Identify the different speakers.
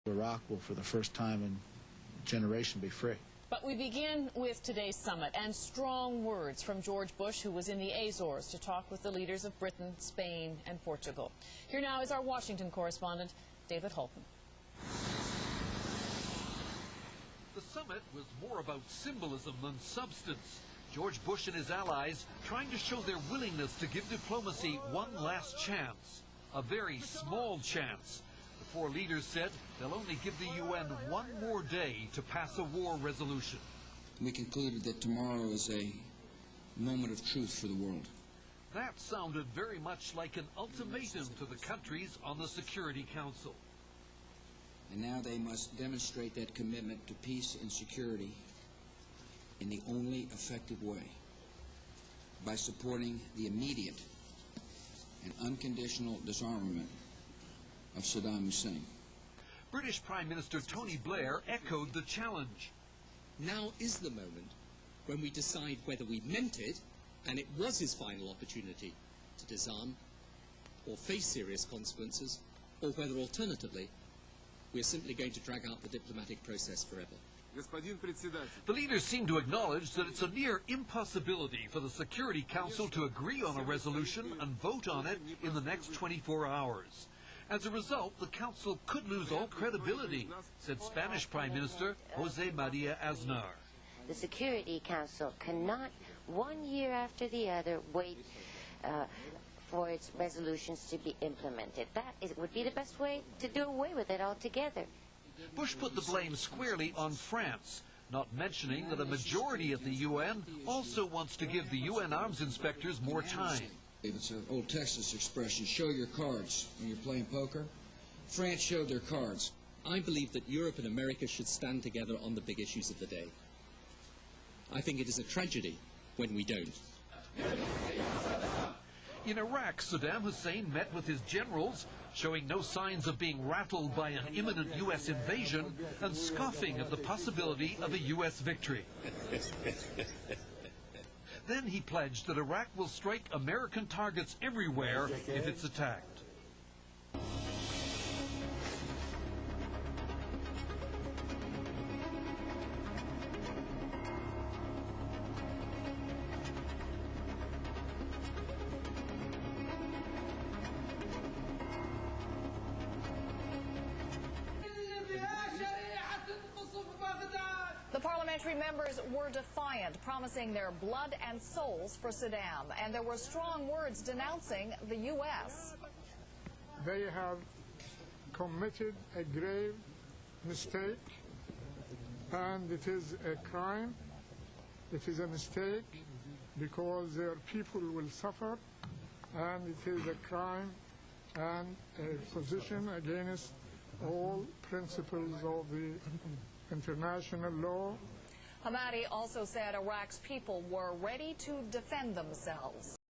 Speaker 1: Iraq will, for the first time in a generation, be free.
Speaker 2: But we begin with today's summit and strong words from George Bush, who was in the Azores to talk with the leaders of Britain, Spain, and Portugal. Here now is our Washington correspondent, David Holton.
Speaker 3: The summit was more about symbolism than substance. George Bush and his allies trying to show their willingness to give diplomacy one last chance, a very small chance. The four leaders said they'll only give the UN one more day to pass a war resolution.
Speaker 4: We concluded that tomorrow is a moment of truth for the world.
Speaker 3: That sounded very much like an ultimatum to the countries on the Security Council.
Speaker 4: And now they must demonstrate that commitment to peace and security in the only effective way, by supporting the immediate and unconditional disarmament of Saddam Hussein.
Speaker 3: British Prime Minister Tony Blair echoed the challenge.
Speaker 5: Now is the moment when we decide whether we meant it, and it was his final opportunity to disarm, or face serious consequences, or whether alternatively we're simply going to drag out the diplomatic process forever.
Speaker 3: The leaders seem to acknowledge that it's a near impossibility for the Security Council to agree on a resolution and vote on it in the next 24 hours. As a result, the Council could lose all credibility, said Spanish Prime Minister José María Aznar.
Speaker 6: The Security Council cannot, 1 year after the other, wait for its resolutions to be implemented. Would be the best way to do away with it altogether.
Speaker 3: Bush put the blame squarely on France, not mentioning that a majority at the UN also wants to give the UN arms inspectors more time.
Speaker 4: It's an old Texas expression, show your cards when you're playing poker. France showed their cards.
Speaker 5: I believe that Europe and America should stand together on the big issues of the day. I think it is a tragedy when we don't.
Speaker 3: In Iraq, Saddam Hussein met with his generals, showing no signs of being rattled by an imminent U.S. invasion and scoffing at the possibility of a U.S. victory. Then he pledged that Iraq will strike American targets everywhere if it's attacked.
Speaker 7: The parliamentary members were defiant, promising their blood and souls for Saddam, and there were strong words denouncing the U.S.
Speaker 8: They have committed a grave mistake, and it is a crime. It is a mistake because their people will suffer, and it is a crime and a position against all principles of the international law.
Speaker 7: Hamadi also said Iraq's people were ready to defend themselves.